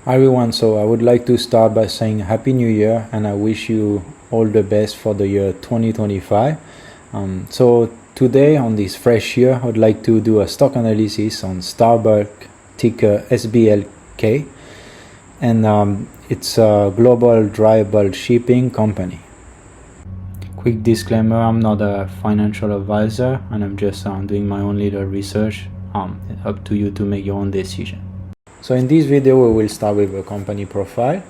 Hi everyone, so I would like to start by saying Happy New Year and I wish you all the best for the year 2025. So today on this fresh year, I would like to do a stock analysis on Starbulk, ticker SBLK, and it's a global dry bulk shipping company. Quick disclaimer, I'm not a financial advisor and I'm just doing my own little research. Up to you to make your own decision. So in this video we will start with a company profile,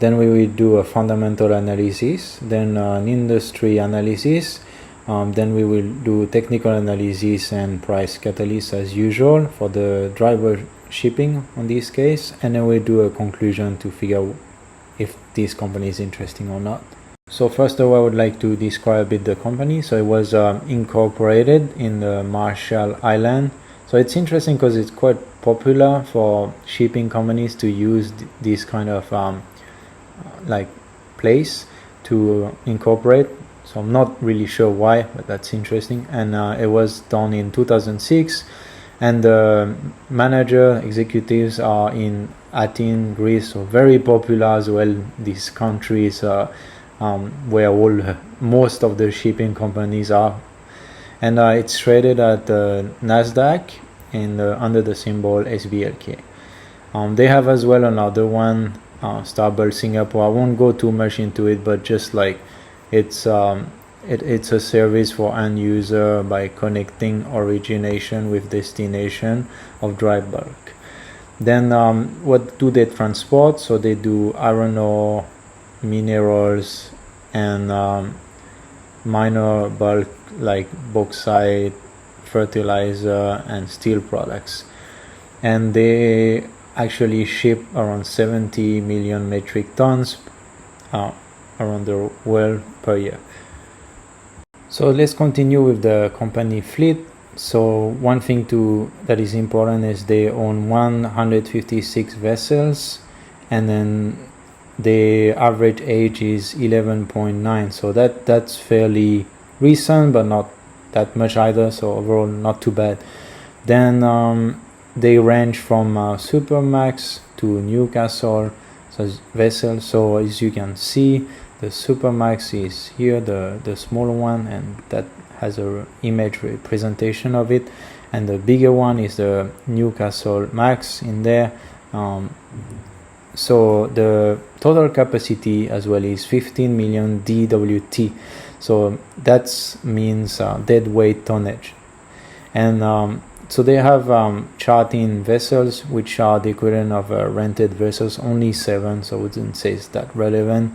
then we will do a fundamental analysis, then an industry analysis, then we will do technical analysis and price catalyst as usual for the dry bulk shipping on this case, and then we'll do a conclusion to figure out if this company is interesting or not. So first of all, I would like to describe a bit the company. So it was incorporated in the Marshall Islands. So it's interesting because it's quite popular for shipping companies to use this kind of like place to incorporate. So I'm not really sure why, but that's interesting. And it was done in 2006, and the manager executives are in Athens, Greece, so very popular as well. These countries where most of the shipping companies are. And it's traded at Nasdaq and under the symbol SBLK. They have as well another one, Starbulk Singapore. I won't go too much into it, but just like it's a service for end user by connecting origination with destination of dry bulk. Then what do they transport? So they do iron ore, minerals, and minor bulk like bauxite, fertilizer, and steel products. And they actually ship around 70 million metric tons around the world per year. So let's continue with the company fleet. So one thing that is important is they own 156 vessels, and then the average age is 11.9, so that's fairly recent, but not that much either, so overall not too bad. Then they range from Supermax to Newcastle vessels. So as you can see, the Supermax is here, the smaller one, and that has a image representation of it, and the bigger one is the Newcastle Max in there. So the total capacity as well is 15 million DWT. So that means dead weight tonnage. And so they have chartering vessels, which are the equivalent of rented vessels, only 7, so I wouldn't say it's that relevant.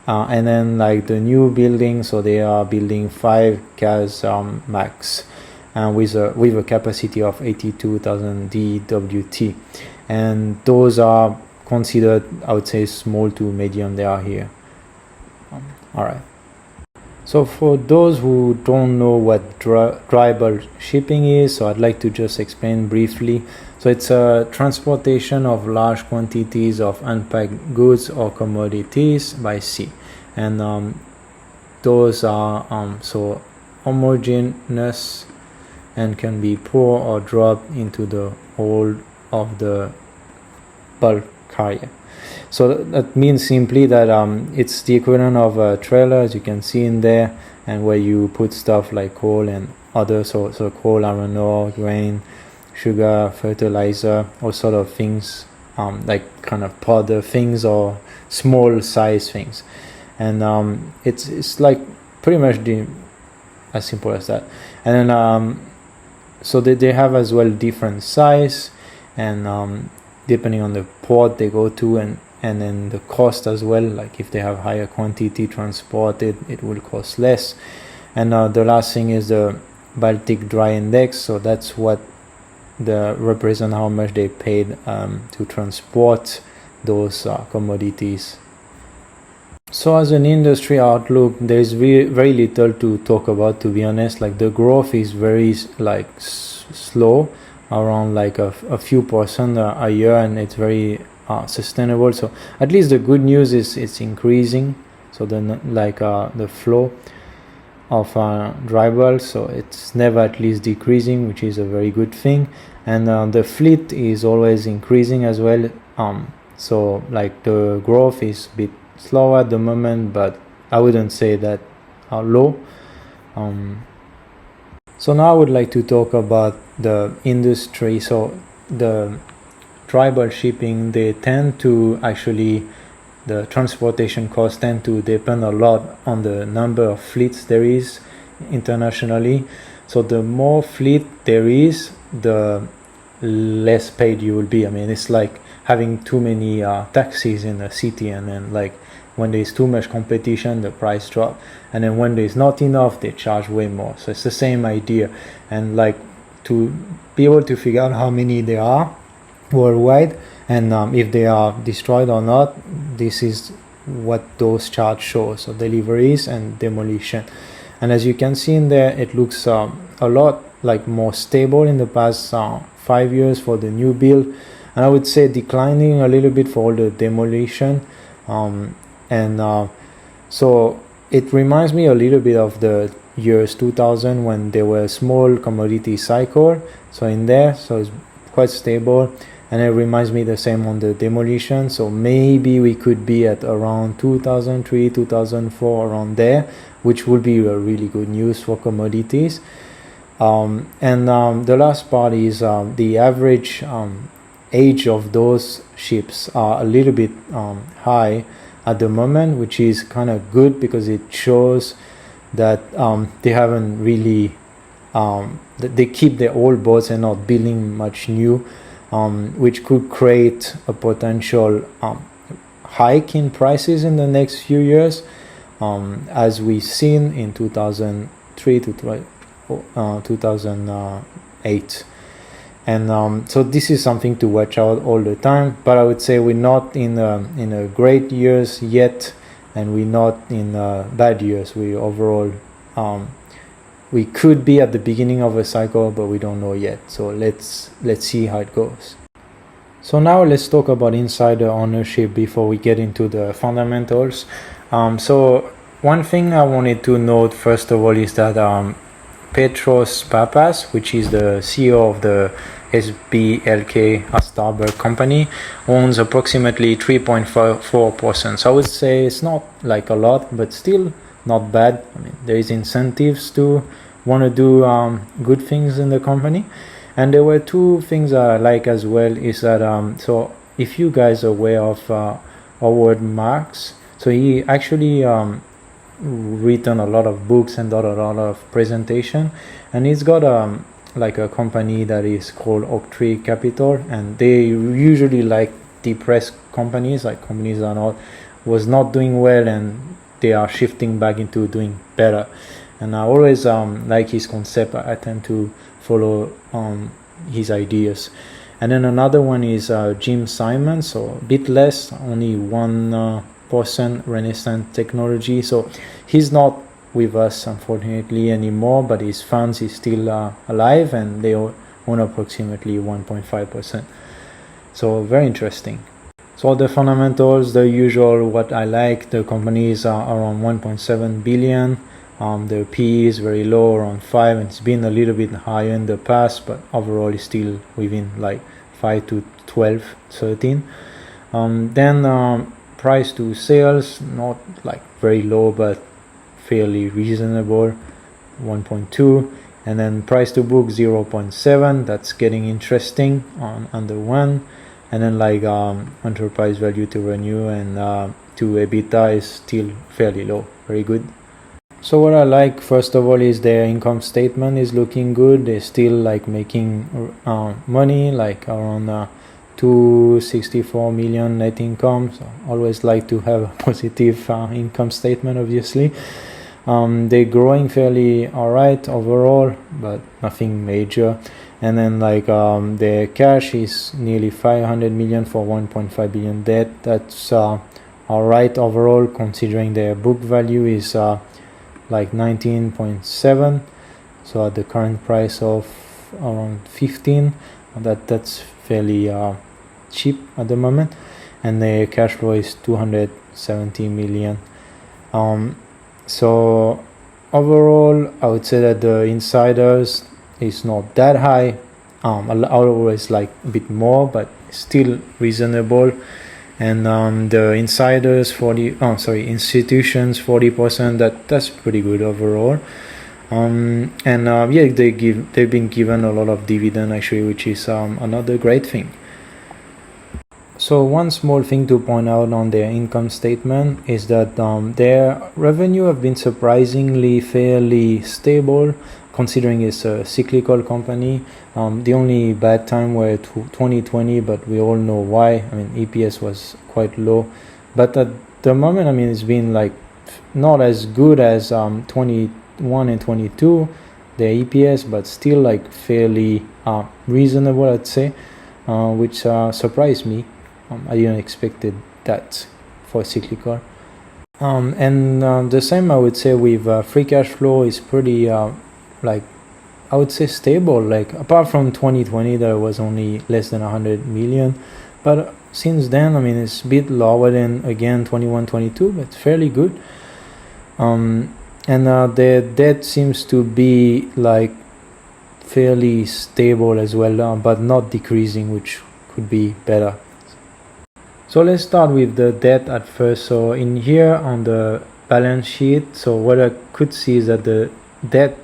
And then like the new building, so they are building 5 CAS Max with a capacity of 82,000 DWT. And those are considered, I would say, small to medium. They are here. All right. So for those who don't know what dry bulk shipping is, so I'd like to just explain briefly. So it's a transportation of large quantities of unpacked goods or commodities by sea, and those are so homogeneous and can be poured or dropped into the hold of the bulk carrier. So that means simply that it's the equivalent of a trailer, as you can see in there, and where you put stuff like coal and other so coal, iron ore, grain, sugar, fertilizer, all sort of things, like kind of powder things or small size things. And it's like pretty much as simple as that. And then so they have as well different size, and depending on the port they go to, and then the cost as well. Like if they have higher quantity transported, it will cost less. And the last thing is the Baltic Dry Index. So that's what represent how much they paid to transport those commodities. So as an industry outlook, there's very little to talk about, to be honest. Like the growth is very like slow, around like a few percent a year, and it's very sustainable. So at least the good news is it's increasing. So the flow of dry bulk, so it's never at least decreasing, which is a very good thing. And the fleet is always increasing as well. So like the growth is a bit slow at the moment, but I wouldn't say that low. So now I would like to talk about the industry. So the dry bulk shipping, they tend to actually, the transportation costs tend to depend a lot on the number of fleets there is internationally. So the more fleet there is, the less paid you will be. I mean, it's like having too many taxis in a city, and then like when there's too much competition, the price drop, and then when there's not enough, they charge way more. So it's the same idea. And like to be able to figure out how many there are worldwide, and if they are destroyed or not, this is what those charts show. So deliveries and demolition. And as you can see in there, it looks a lot like more stable in the past 5 years for the new build, and I would say declining a little bit for all the demolition. So it reminds me a little bit of the years 2000 when there were a small commodity cycle. So in there, so it's quite stable, and it reminds me the same on the demolition. So maybe we could be at around 2003, 2004, around there, which would be a really good news for commodities. The last part is the average age of those ships are a little bit high at the moment, which is kind of good because it shows that they haven't really they keep their old boats and not building much new, which could create a potential hike in prices in the next few years, as we've seen in 2003 to 2008. And so this is something to watch out all the time, but I would say we're not in a great years yet, and we're not in bad years. We overall we could be at the beginning of a cycle, but we don't know yet. So let's see how it goes. So now let's talk about insider ownership before we get into the fundamentals. So one thing I wanted to note first of all is that Petros Pappas, which is the CEO of the SBLK, a Starbulk company, owns approximately 3.4%. So I would say it's not like a lot, but still not bad. I mean, there is incentives to want to do good things in the company. And there were two things I like as well, is that so if you guys are aware of Howard Marks, so he actually written a lot of books and done a lot of presentation, and he's got like a company that is called Oaktree Capital, and they usually like depressed companies, like companies that was not doing well, and they are shifting back into doing better. And I always like his concept. I tend to follow his ideas. And then another one is Jim Simon, so a bit less, only 1% Renaissance Technology. So he's not with us unfortunately anymore, but his funds is still alive, and they own approximately 1.5%. So very interesting. So the fundamentals, the usual, what I like, the companies are around 1.7 billion. The PE is very low, around 5, and it's been a little bit higher in the past, but overall it's still within like 5 to 12, 13. Then price to sales, not like very low, but fairly reasonable, 1.2. And then price to book 0.7, that's getting interesting, on under 1. And then like enterprise value to revenue and to EBITDA is still fairly low, very good. So what I like first of all is their income statement is looking good. They're still like making money, like around 264 million net income. So always like to have a positive income statement, obviously. They're growing fairly alright overall, but nothing major. And then like their cash is nearly 500 million for 1.5 billion debt. That's alright overall, considering their book value is like 19.7, so at the current price of around 15, that's fairly cheap at the moment. And the cash flow is 270 million. So overall I would say that the insiders is not that high. I always like a bit more, but still reasonable. and the insiders institutions 40%. That's pretty good overall. Yeah, they've been given a lot of dividend actually, which is another great thing. So one small thing to point out on their income statement is that their revenue have been surprisingly fairly stable, considering it's a cyclical company. The only bad time were 2020, but we all know why. I mean, EPS was quite low, but at the moment, I mean, it's been like not as good as 21 and 22, their EPS, but still like fairly reasonable, I'd say, which surprised me. I didn't expect that for cyclical. The same I would say with free cash flow is pretty like I would say stable, like apart from 2020 there was only less than 100 million, but since then I mean it's a bit lower than again 21 22, but fairly good. Their debt seems to be like fairly stable as well, but not decreasing, which could be better. So let's start with the debt at first. So in here on the balance sheet, so what I could see is that the debt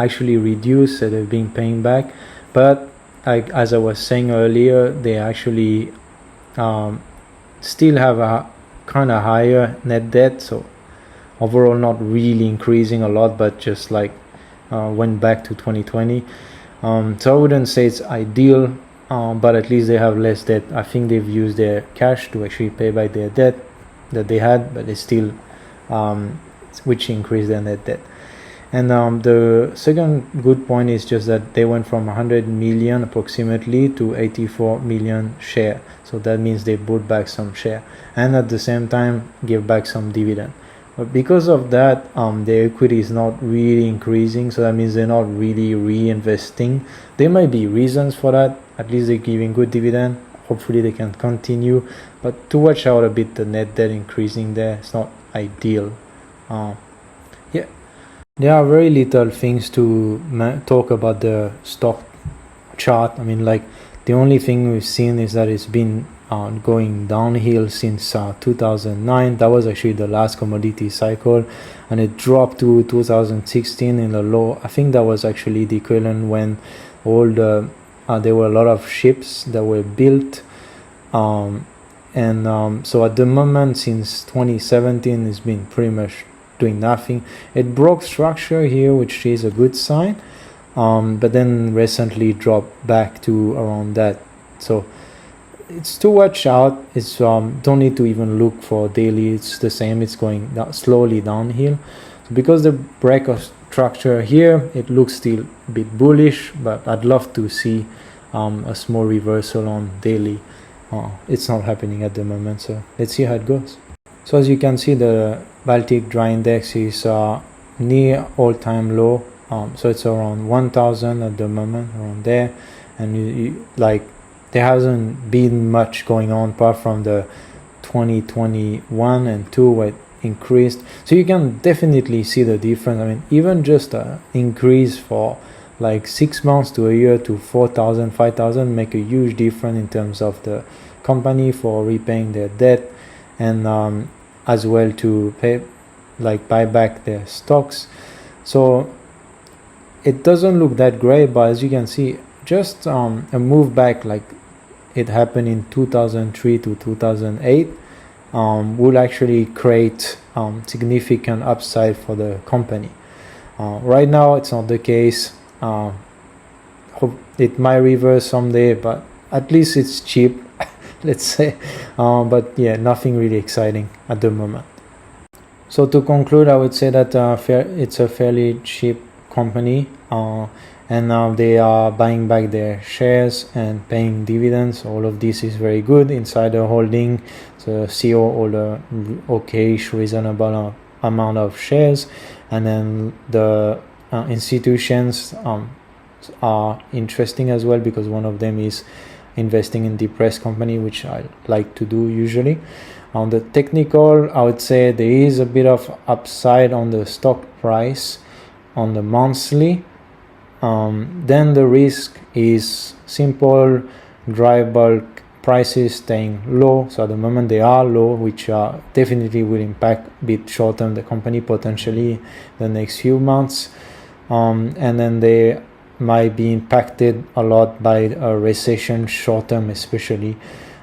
actually reduced, so they've been paying back, but as I was saying earlier, they actually still have a kind of higher net debt, so overall not really increasing a lot, but just like went back to 2020. So I wouldn't say it's ideal, but at least they have less debt. I think they've used their cash to actually pay back their debt that they had, but they still which increased their net debt. And the second good point is just that they went from 100 million approximately to 84 million share. So that means they bought back some share and at the same time give back some dividend. But because of that, their equity is not really increasing. So that means they're not really reinvesting. There might be reasons for that. At least they're giving good dividend. Hopefully they can continue. But to watch out a bit, the net debt increasing there, it's not ideal. Yeah. There are very little things to talk about the stock chart. I mean, like the only thing we've seen is that it's been going downhill since 2009. That was actually the last commodity cycle, and it dropped to 2016 in the low. I think that was actually the equivalent when all the there were a lot of ships that were built, so at the moment since 2017 it's been pretty much doing nothing. It broke structure here, which is a good sign, but then recently dropped back to around that. So it's to watch out. It's don't need to even look for daily. It's the same. It's going slowly downhill. So because the break of structure here, it looks still a bit bullish, but I'd love to see a small reversal on daily. It's not happening at the moment, so let's see how it goes. So as you can see, the Baltic Dry Index is near all-time low, so it's around 1000 at the moment, around there, and you like there hasn't been much going on apart from the 2021 and 2 where it increased. So you can definitely see the difference. I mean, even just an increase for like 6 months to a year to 4,000, 5,000 make a huge difference in terms of the company for repaying their debt, and as well to buy back their stocks. So it doesn't look that great, but as you can see, just a move back like it happened in 2003 to 2008 will actually create significant upside for the company. Right now it's not the case. It might reverse someday, but at least it's cheap, let's say. But yeah, nothing really exciting at the moment. So to conclude, I would say that it's a fairly cheap company, and now they are buying back their shares and paying dividends. All of this is very good. Insider holding, the CEO hold a okay-ish reasonable amount of shares, and then the institutions are interesting as well, because one of them is investing in depressed company, which I like to do usually. On the technical, I would say there is a bit of upside on the stock price on the monthly. Then the risk is simple: dry bulk prices staying low. So at the moment they are low, which definitely will impact a bit short term the company potentially the next few months, and then they might be impacted a lot by a recession short term, especially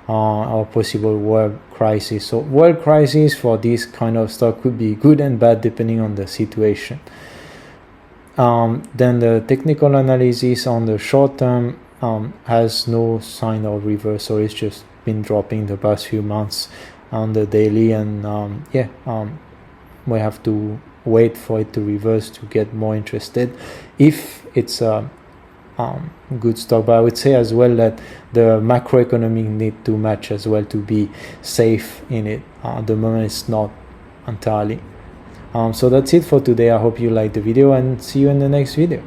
or possible world crisis. So world crisis for this kind of stock could be good and bad depending on the situation. Then the technical analysis on the short term has no sign of reversal. It's just been dropping the past few months on the daily, and we have to wait for it to reverse to get more interested if it's a good stock. But I would say as well that the macroeconomic need to match as well to be safe in it. At the moment it's not entirely. So that's it for today. I hope you liked the video, and see you in the next video.